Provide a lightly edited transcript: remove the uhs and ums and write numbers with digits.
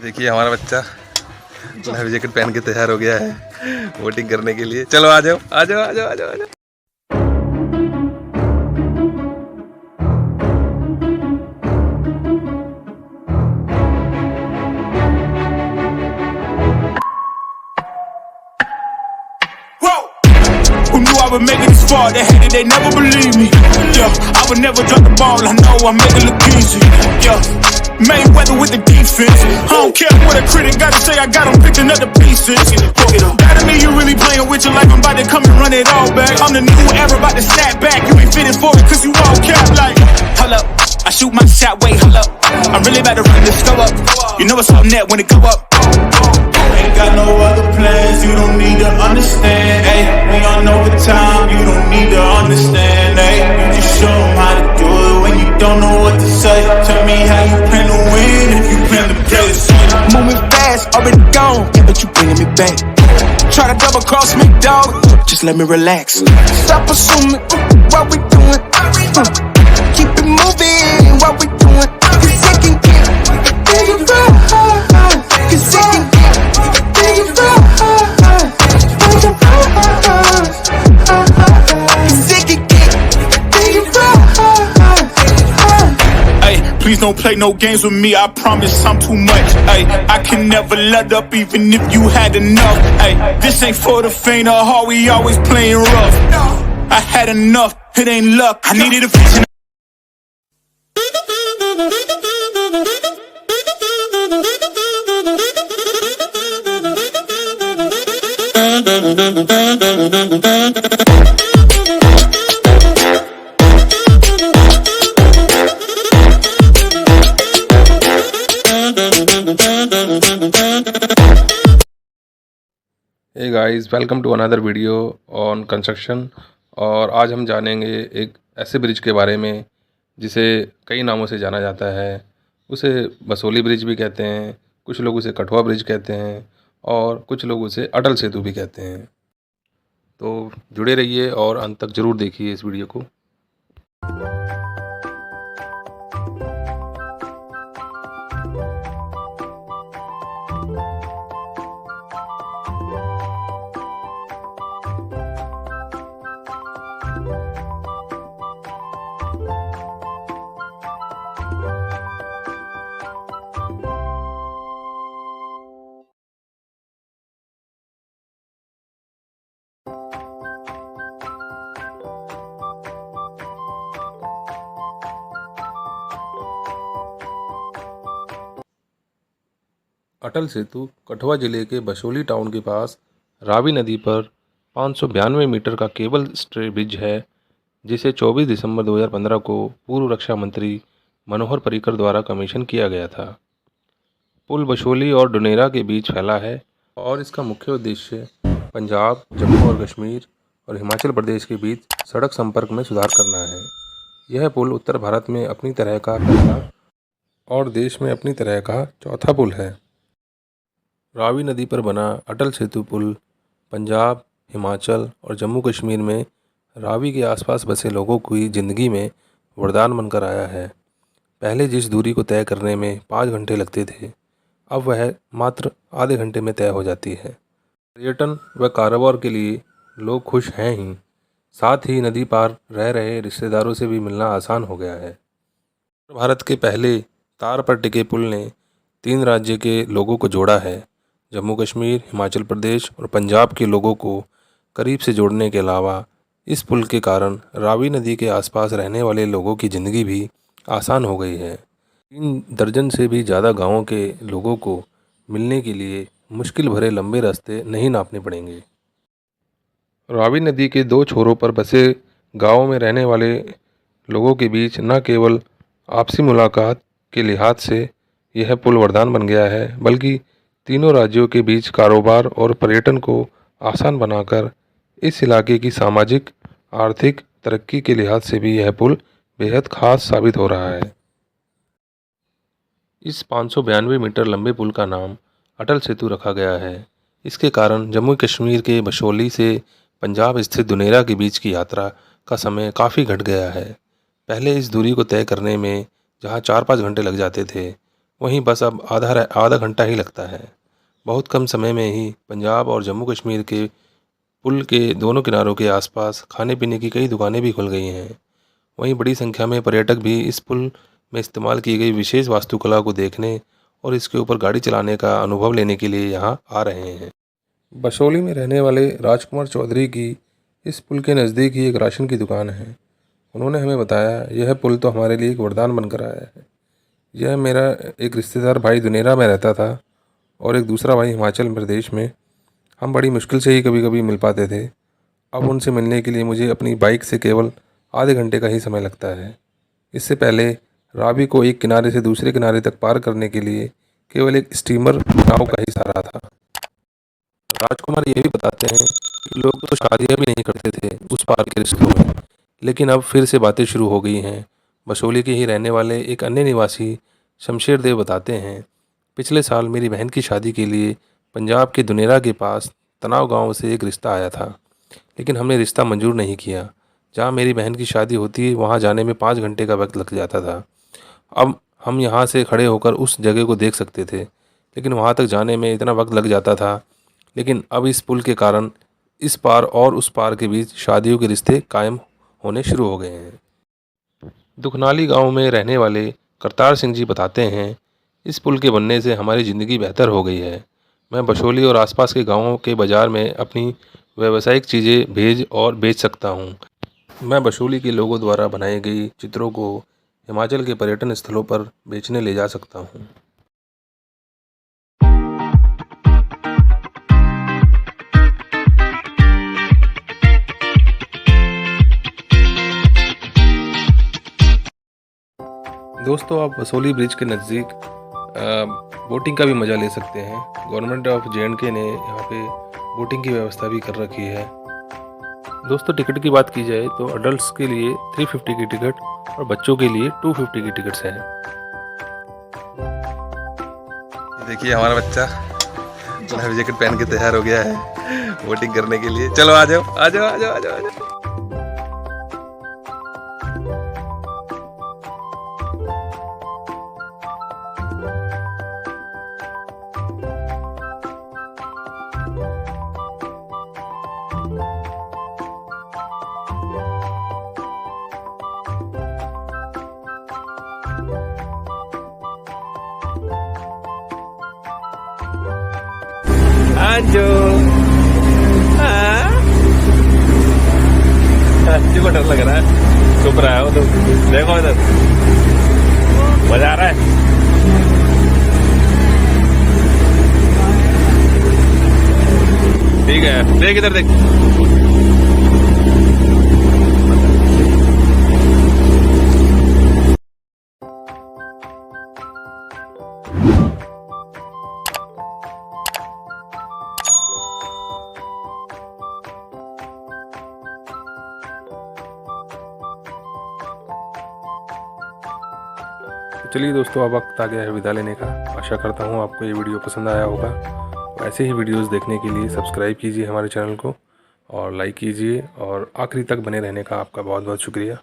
देखिए हमारा बच्चा लाइफ जैकेट पहन के तैयार हो गया है वोटिंग करने के लिए। चलो आ जाओ आ जाओ आ जाओ आ जाओ आ जाओ। Who knew I would make it this far? They hated, they never believe me. Yeah, I would never drop the ball. I know I make it look easy. Yeah, Mayweather with the defense. I don't care what a critic got to say. I got them picking up the pieces. That to me, you really playing with your life. I'm about to come and run it all back. I'm the new era, about to snap back. You ain't fitted for it, cause you all cap like. Hold up, I shoot my shot, wait, hold up. I'm really about to run this go up. You know what's up net when it go up. Ain't got no other plans, you don't need to understand, ayy. We on overtime, you don't need to understand, ayy. You just show them how to do it when you don't know what to say. Tell me how you plan to win if you plan to play the same. Moving fast, already gone, yeah, but you bringing me back. Try to double cross me, dog, just let me relax. Stop assuming what we doing. Keep it moving, what we doing. Cause it can get bigger, cause it can Please don't play no games with me, I promise I'm too much. Ay, I can never let up even if you had enough. Ay, this ain't for the faint of heart, we always playing rough. I had enough, it ain't luck, I needed a vision. Hey guys, welcome to another video on construction. और आज हम जानेंगे एक ऐसे bridge के बारे में जिसे कई नामों से जाना जाता है। उसे बसोली ब्रिज भी कहते हैं, कुछ लोग उसे कठुआ ब्रिज कहते हैं और कुछ लोग उसे अटल सेतु भी कहते हैं। तो जुड़े रहिए और अंत तक ज़रूर देखिए इस वीडियो को। अटल सेतु कठुआ जिले के बसोली टाउन के पास रावी नदी पर 592 मीटर का केबल स्टे ब्रिज है, जिसे 24 दिसंबर 2015 को पूर्व रक्षा मंत्री मनोहर पर्रिकर द्वारा कमीशन किया गया था। पुल बसोली और डुनेरा के बीच फैला है और इसका मुख्य उद्देश्य पंजाब, जम्मू और कश्मीर और हिमाचल प्रदेश के बीच सड़क संपर्क में सुधार करना है। यह पुल उत्तर भारत में अपनी तरह का पहला और देश में अपनी तरह का चौथा पुल है। रावी नदी पर बना अटल सेतु पुल पंजाब, हिमाचल और जम्मू कश्मीर में रावी के आसपास बसे लोगों की ज़िंदगी में वरदान बनकर आया है। पहले जिस दूरी को तय करने में 5 घंटे लगते थे, अब वह मात्र आधे घंटे में तय हो जाती है। पर्यटन व कारोबार के लिए लोग खुश हैं ही, साथ ही नदी पार रह रहे रिश्तेदारों से भी मिलना आसान हो गया है। भारत के पहले तार पर टिके पुल ने 3 राज्य के लोगों को जोड़ा है। जम्मू कश्मीर, हिमाचल प्रदेश और पंजाब के लोगों को करीब से जोड़ने के अलावा इस पुल के कारण रावी नदी के आसपास रहने वाले लोगों की ज़िंदगी भी आसान हो गई है। 3 दर्जन से भी ज़्यादा गांवों के लोगों को मिलने के लिए मुश्किल भरे लंबे रास्ते नहीं नापने पड़ेंगे। रावी नदी के 2 छोरों पर बसे गाँवों में रहने वाले लोगों के बीच न केवल आपसी मुलाकात के लिहाज से यह पुल वरदान बन गया है, बल्कि तीनों राज्यों के बीच कारोबार और पर्यटन को आसान बनाकर इस इलाके की सामाजिक आर्थिक तरक्की के लिहाज से भी यह पुल बेहद खास साबित हो रहा है। इस 592 मीटर लंबे पुल का नाम अटल सेतु रखा गया है। इसके कारण जम्मू कश्मीर के बसोली से पंजाब स्थित दुनेरा के बीच की यात्रा का समय काफ़ी घट गया है। पहले इस दूरी को तय करने में जहां 4-5 घंटे लग जाते थे, वहीं बस अब आधा घंटा ही लगता है। बहुत कम समय में ही पंजाब और जम्मू कश्मीर के पुल के दोनों किनारों के आसपास खाने पीने की कई दुकानें भी खुल गई हैं। वहीं बड़ी संख्या में पर्यटक भी इस पुल में इस्तेमाल की गई विशेष वास्तुकला को देखने और इसके ऊपर गाड़ी चलाने का अनुभव लेने के लिए यहाँ आ रहे हैं। बसोली में रहने वाले राजकुमार चौधरी की इस पुल के नज़दीक ही एक राशन की दुकान है। उन्होंने हमें बताया, यह पुल तो हमारे लिए एक वरदान बनकर आया है। यह मेरा एक रिश्तेदार भाई दुनेरा में रहता था और एक दूसरा भाई हिमाचल प्रदेश में। हम बड़ी मुश्किल से ही कभी कभी मिल पाते थे। अब उनसे मिलने के लिए मुझे अपनी बाइक से केवल आधे घंटे का ही समय लगता है। इससे पहले रावी को एक किनारे से दूसरे किनारे तक पार करने के लिए केवल एक स्टीमर नाव का ही सहारा था। राजकुमार ये भी बताते हैं कि लोग तो शादियाँ भी नहीं करते थे उस पार के रिश्तों में, लेकिन अब फिर से बातें शुरू हो गई हैं। बसोली के ही रहने वाले एक अन्य निवासी शमशेर देव बताते हैं, पिछले साल मेरी बहन की शादी के लिए पंजाब के दुनेरा के पास तनाव गांव से एक रिश्ता आया था, लेकिन हमने रिश्ता मंजूर नहीं किया। जहां मेरी बहन की शादी होती है वहां जाने में 5 घंटे का वक्त लग जाता था। अब हम यहां से खड़े होकर उस जगह को देख सकते थे, लेकिन वहां तक जाने में इतना वक्त लग जाता था। लेकिन अब इस पुल के कारण इस पार और उस पार के बीच शादियों के रिश्ते कायम होने शुरू हो गए हैं। दुखनाली गांव में रहने वाले करतार सिंह जी बताते हैं, इस पुल के बनने से हमारी ज़िंदगी बेहतर हो गई है। मैं बसोली और आसपास के गांवों के बाज़ार में अपनी व्यावसायिक चीज़ें भेज और बेच सकता हूं। मैं बसोली के लोगों द्वारा बनाई गई चित्रों को हिमाचल के पर्यटन स्थलों पर बेचने ले जा सकता हूं। दोस्तों, आप बसोली ब्रिज के नज़दीक बोटिंग का भी मज़ा ले सकते हैं। गवर्नमेंट ऑफ J&K ने यहाँ पे बोटिंग की व्यवस्था भी कर रखी है। दोस्तों, टिकट की बात की जाए तो अडल्ट्स के लिए 350 की टिकट और बच्चों के लिए 250 की टिकट्स हैं। देखिए हमारा बच्चा लाइफ जैकेट पहन के तैयार हो गया है बोटिंग करने के लिए। चलो आ जाओ आ जाओ आ जाओ आ जाओ आ जाओ। आजो अच्छी को डर लग रहा है, चुप रहा है वो तो। देखो इधर मजा आ रहा है। ठीक है, देख इधर देख। चलिए दोस्तों, अब वक्त आ गया है विदा लेने का। आशा करता हूँ आपको ये वीडियो पसंद आया होगा। तो ऐसे ही वीडियोस देखने के लिए सब्सक्राइब कीजिए हमारे चैनल को और लाइक कीजिए, और आखिरी तक बने रहने का आपका बहुत बहुत शुक्रिया।